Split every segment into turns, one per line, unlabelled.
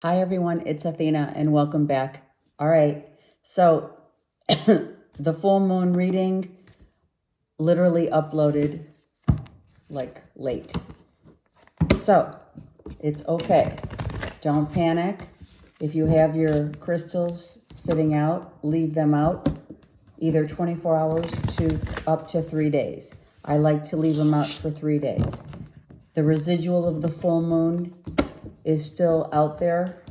Hi everyone, it's Athena and welcome back. All right, so the full moon reading literally uploaded like late. So it's okay. Don't panic. If you have your crystals sitting out, leave them out either 24 hours to up to 3 days. I like to leave them out for 3 days. The residual of the full moon is still out there,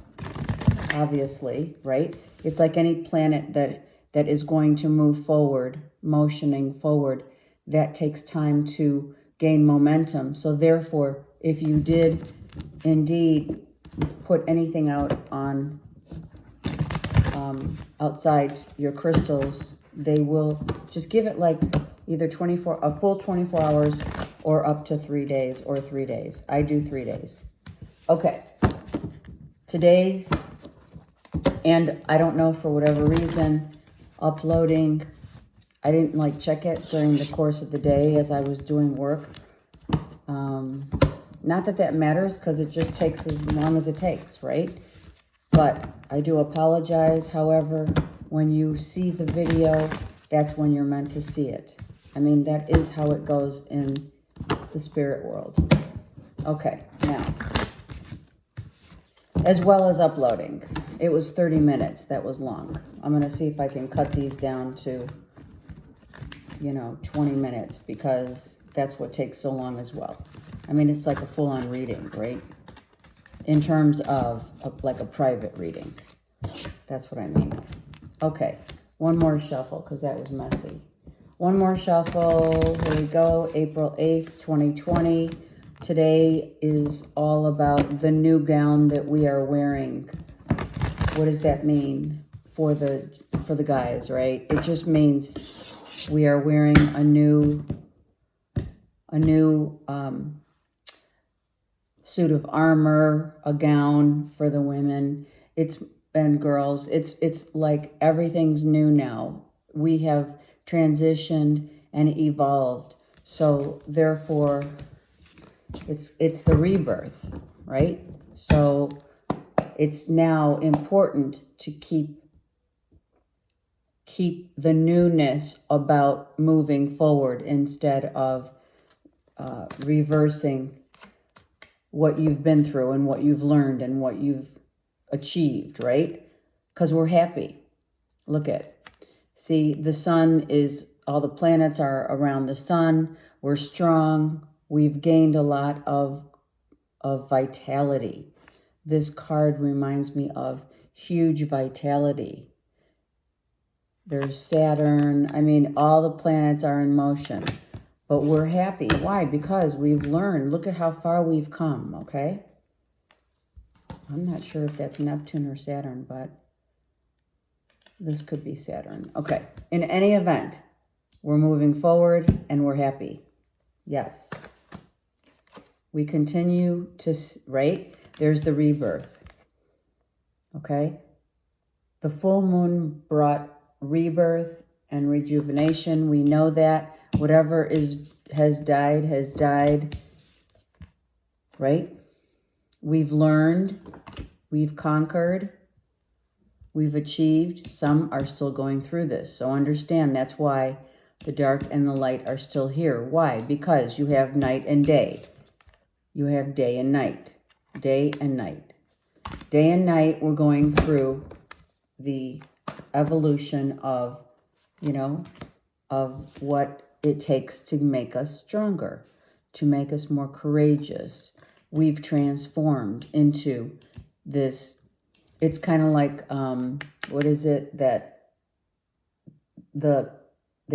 obviously, right? It's like any planet that is going to move forward, motioning forward, that takes time to gain momentum. So therefore, if you did indeed put anything out on outside your crystals, they will just give it like either a full 24 hours or up to 3 days or 3 days. I do 3 days. Okay. Today's, and I don't know, for whatever reason, uploading, I didn't like check it during the course of the day as I was doing work. Not that that matters, because it just takes as long as it takes, right? But I do apologize. However, when you see the video, that's when you're meant to see it. I mean, that is how it goes in the spirit world. Okay, now, as well as uploading. It was 30 minutes. That was long. I'm going to see if I can cut these down to, 20 minutes, because that's what takes so long as well. I mean, it's like a full-on reading, right? In terms of like a private reading. That's what I mean. Okay, one more shuffle, because that was messy. One more shuffle. Here we go. April 8th, 2020. Today is all about the new gown that we are wearing. What does that mean for the guys, right? It just means we are wearing a new suit of armor, a gown for the women. And girls. It's like everything's new now. We have transitioned and evolved. So therefore, it's the rebirth, right? So it's now important to keep the newness about moving forward instead of reversing what you've been through and what you've learned and what you've achieved, right? Because we're happy. Look see, the sun is, all the planets are around the sun. We're strong. We've gained a lot of vitality. This card reminds me of huge vitality. There's Saturn. I mean, all the planets are in motion. But we're happy. Why? Because we've learned. Look at how far we've come, okay? I'm not sure if that's Neptune or Saturn, but this could be Saturn. Okay. In any event, we're moving forward and we're happy. Yes. We continue to, right? There's the rebirth. Okay? The full moon brought rebirth and rejuvenation. We know that. Whatever has died, right? We've learned, we've conquered, we've achieved. Some are still going through this. So understand, that's why the dark and the light are still here. Why? Because you have night and day. You have day and night. Day and night. Day and night, we're going through the evolution of, of what it takes to make us stronger, to make us more courageous. We've transformed into this. It's kind of like, what is it that the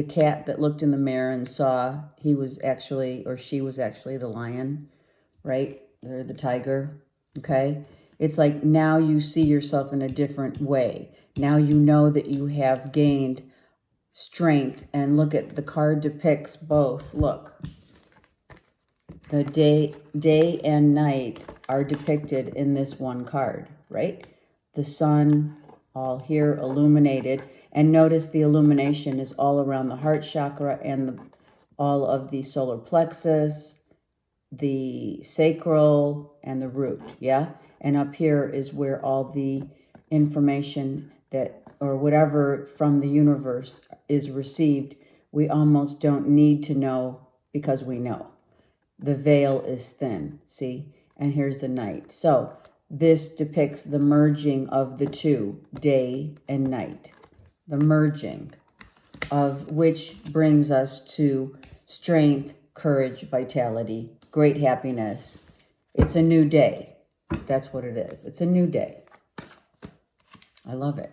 cat that looked in the mirror and saw he was actually, or she was actually the lion, right? Or the tiger, okay? It's like now you see yourself in a different way. Now you know that you have gained strength. And look at the card depicts both. Look, the day and night are depicted in this one card, right? The sun all here illuminated, and notice the illumination is all around the heart chakra and all of the solar plexus, the sacral, and the root, yeah? and up here is where all the information that, or whatever from the universe is received, we almost don't need to know because we know. The veil is thin, see? And here's the night. So this depicts the merging of the two, day and night. The merging of which brings us to strength, courage, vitality, great happiness. It's a new day. That's what it is. It's a new day. I love it.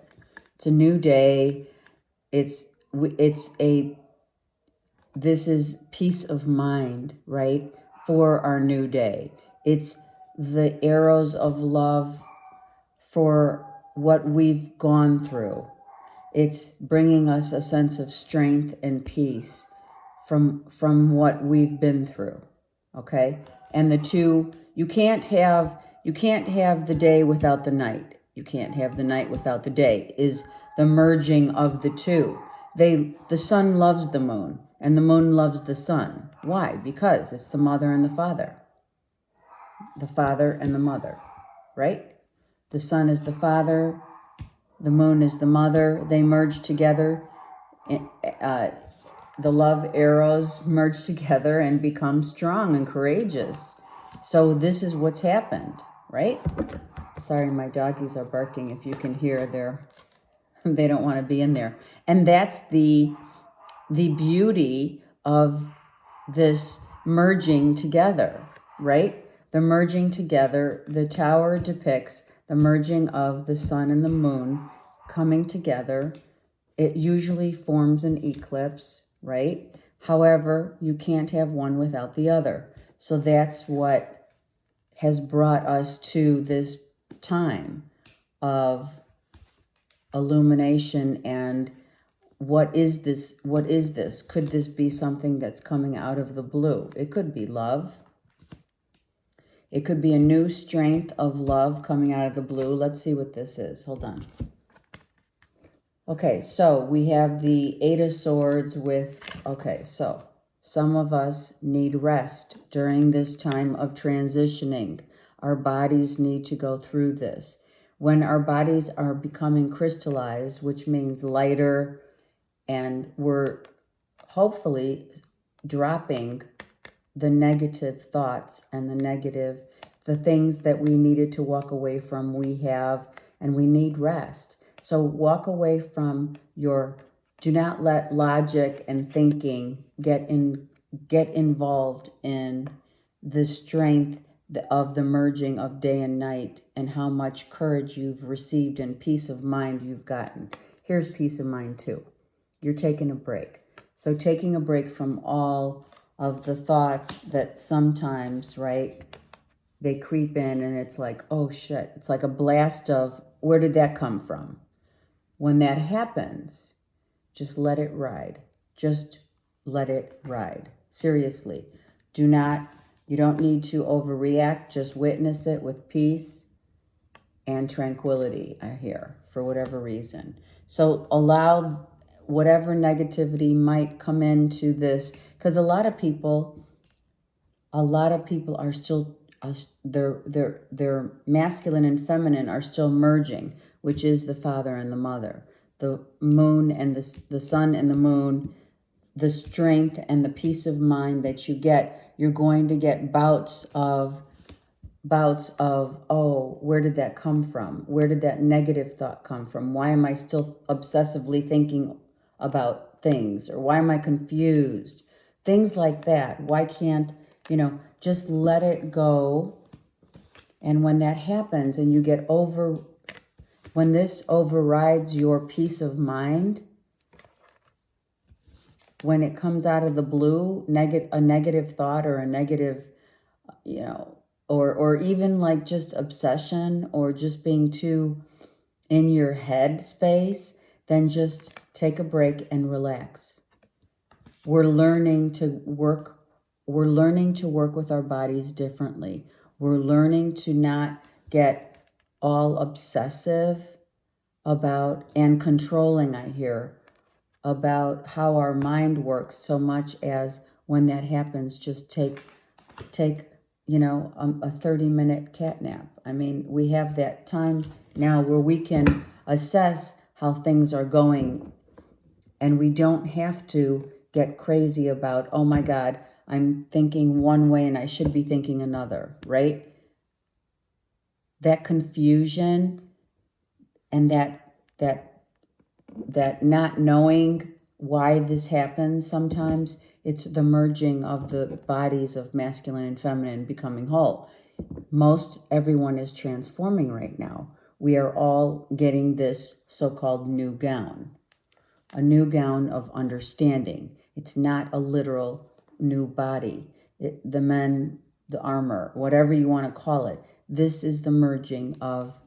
It's a new day. This is peace of mind, right? For our new day. It's the arrows of love for what we've gone through. It's bringing us a sense of strength and peace from what we've been through. Okay? And the two, you can't have the day without the night. You can't have the night without the day, is the merging of the two. The sun loves the moon, and the moon loves the sun. Why? Because it's the mother and the father. The father and the mother, right? The sun is the father, the moon is the mother. They merge together. The love arrows merge together and become strong and courageous. So this is what's happened, right? Sorry, my doggies are barking. If you can hear, they don't want to be in there. And that's the beauty of this merging together, right? The merging together. The tower depicts the merging of the sun and the moon coming together. It usually forms an eclipse, right? However, you can't have one without the other. So that's what has brought us to this time of illumination. And what is this? What is this? Could this be something that's coming out of the blue? It could be love. It could be a new strength of love coming out of the blue. Let's see what this is. Hold on. Okay, so we have the Eight of Swords with, okay, so some of us need rest during this time of transitioning. Our bodies need to go through this. When our bodies are becoming crystallized, which means lighter, and we're hopefully dropping the negative thoughts and the things that we needed to walk away from, we have, and we need rest. So walk away from do not let logic and thinking get involved in the strength of the merging of day and night and how much courage you've received and peace of mind you've gotten. Here's peace of mind too. You're taking a break. So taking a break from all of the thoughts that sometimes, right, they creep in and it's like, oh shit, it's like a blast of, where did that come from? When that happens, just let it ride. Just let it ride. Seriously. You don't need to overreact. Just witness it with peace and tranquility, I hear, for whatever reason. So allow whatever negativity might come into this, because a lot of people are still, their masculine and feminine are still merging, which is the father and the mother, the moon and the sun and the moon, the strength and the peace of mind that you get. You're going to get bouts of, oh, where did that come from? Where did that negative thought come from? Why am I still obsessively thinking about things? Or why am I confused? Things like that. Why can't, just let it go. And when that happens and you get when this overrides your peace of mind, when it comes out of the blue, a negative thought or a negative, or even like just obsession or just being too in your head space, then just take a break and relax. We're learning to work with our bodies differently. We're learning to not get all obsessive about and controlling, I hear, about how our mind works, so much as when that happens, just take a 30-minute cat nap. I mean, we have that time now where we can assess how things are going, and we don't have to get crazy about, oh my God, I'm thinking one way and I should be thinking another, right? That confusion and that not knowing why this happens sometimes, it's the merging of the bodies of masculine and feminine becoming whole. Most everyone is transforming right now. We are all getting this so-called new gown, a new gown of understanding. It's not a literal new body. The men, the armor, whatever you want to call it, this is the merging of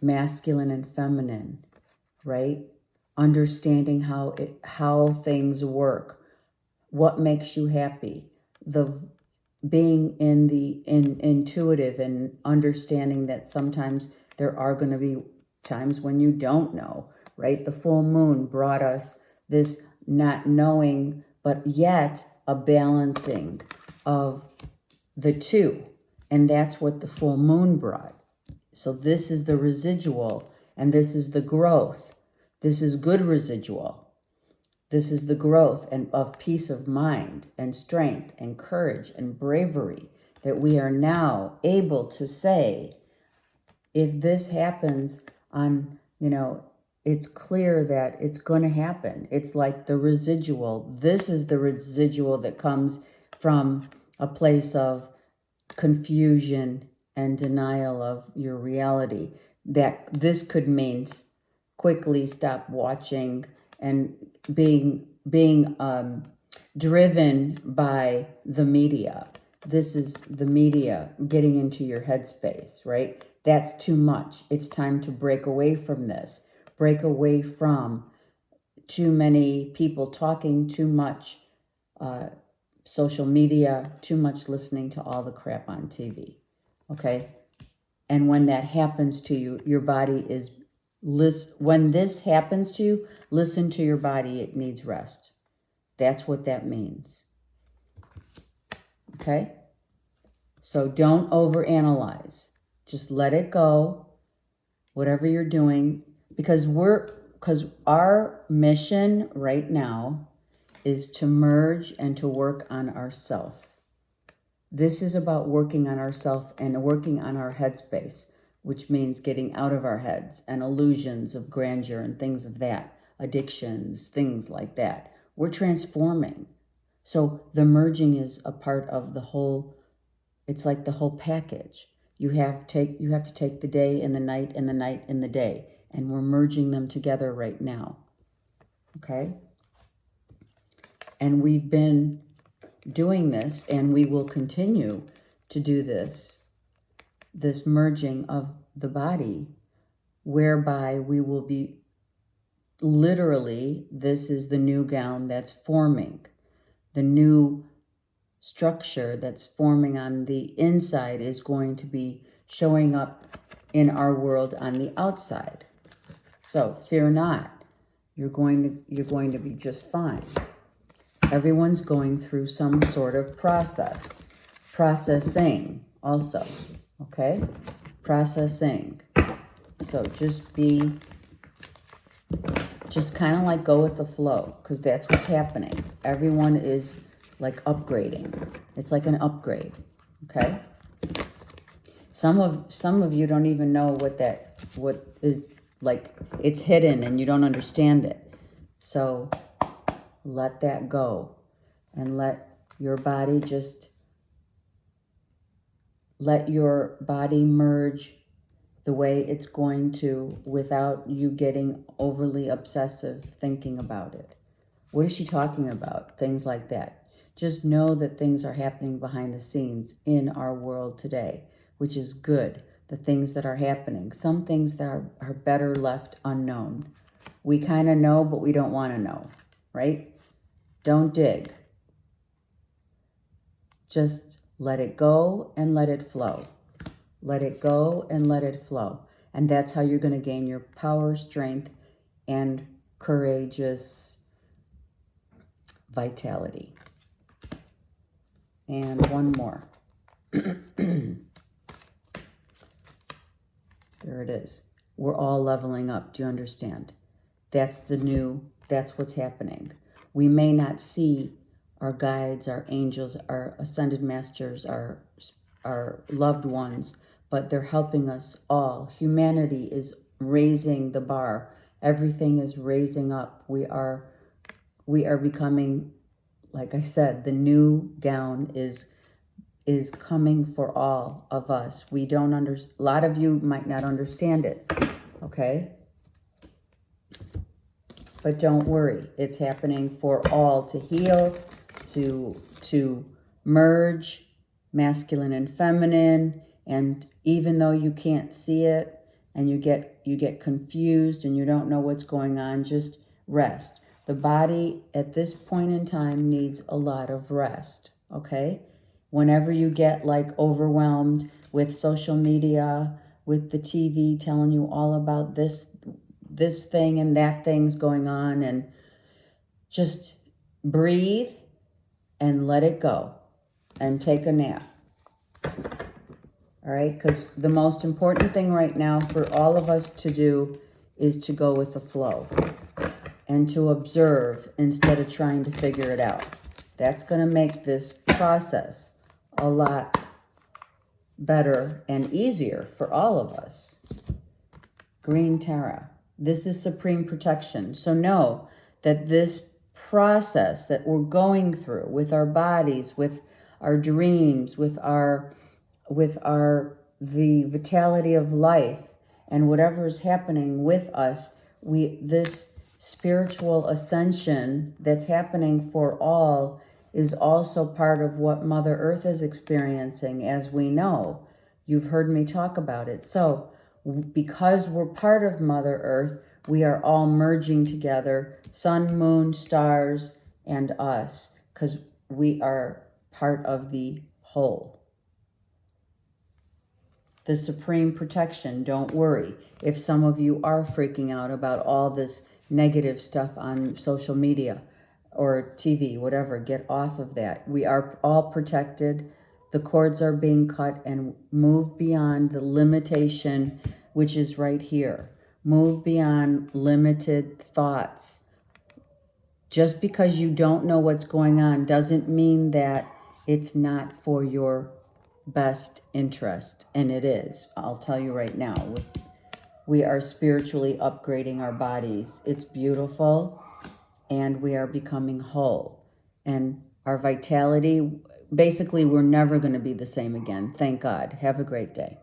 masculine and feminine, right? Understanding how things work, what makes you happy, the being intuitive and understanding that sometimes there are going to be times when you don't know, right? The full moon brought us this not knowing, but yet a balancing of the two. And that's what the full moon brought. So this is the residual, and this is the growth. This is good residual. This is the growth and of peace of mind and strength and courage and bravery that we are now able to say, if this happens on, it's clear that it's going to happen. It's like the residual. This is the residual that comes from a place of confusion and denial of your reality. That this could mean quickly stop watching and being driven by the media. This is the media getting into your headspace, right? That's too much. It's time to break away from this. Break away from too many people talking, too much social media, too much listening to all the crap on TV, okay? And when that happens to you, your body is, when this happens to you, listen to your body, it needs rest. That's what that means, okay? So don't overanalyze. Just let it go, whatever you're doing, because our mission right now is to merge and to work on ourself. This is about working on ourself and working on our headspace, which means getting out of our heads and illusions of grandeur and things of that, addictions, things like that. We're transforming. So the merging is a part of the whole, it's like the whole package. You have to take the day and the night and the night and the day, and we're merging them together right now. Okay? And we've been doing this, and we will continue to do this merging of the body, whereby we will be literally, this is the new gown that's forming. The new structure that's forming on the inside is going to be showing up in our world on the outside. So fear not. You're going to be just fine. Everyone's going through some sort of processing also, okay? Processing. So just kind of like go with the flow, because that's what's happening. Everyone is like upgrading. It's like an upgrade, okay? Some of you don't even know what is, like, it's hidden and you don't understand it. So let that go and let your body merge the way it's going to, without you getting overly obsessive thinking about it. What is she talking about? Things like that. Just know that things are happening behind the scenes in our world today, which is good. The things that are happening. Some things that are better left unknown. We kind of know, but we don't want to know, right? Don't dig. Just let it go and let it flow. Let it go and let it flow. And that's how you're going to gain your power, strength, and courageous vitality. And one more. There it is. We're all leveling up. Do you understand? That's what's happening. We may not see our guides, our angels, our ascended masters, our loved ones, but they're helping us all. Humanity is raising the bar. Everything is raising up. We are becoming, like I said, the new gown is coming for all of us. We don't a lot of you might not understand it, okay? But don't worry, it's happening for all to heal, to merge masculine and feminine, and even though you can't see it and you get confused and you don't know what's going on, just rest. The body at this point in time needs a lot of rest, okay? Whenever you get like overwhelmed with social media, with the TV telling you all about this thing and that thing's going on, and just breathe and let it go and take a nap. All right? Because the most important thing right now for all of us to do is to go with the flow and to observe instead of trying to figure it out. That's going to make this process a lot better and easier for all of us. Green Tara. This is supreme protection. So know that this process that we're going through with our bodies, with our dreams, with the vitality of life and whatever is happening with us, this spiritual ascension that's happening for all is also part of what Mother Earth is experiencing, as we know. You've heard me talk about it. So because we're part of Mother Earth, we are all merging together, sun, moon, stars, and us, because we are part of the whole. The supreme protection, don't worry. If some of you are freaking out about all this negative stuff on social media or TV, whatever, get off of that. We are all protected. The cords are being cut, and move beyond the limitation, which is right here. Move beyond limited thoughts. Just because you don't know what's going on doesn't mean that it's not for your best interest. And it is. I'll tell you right now. We are spiritually upgrading our bodies. It's beautiful. And we are becoming whole. And our vitality, basically, we're never going to be the same again. Thank God. Have a great day.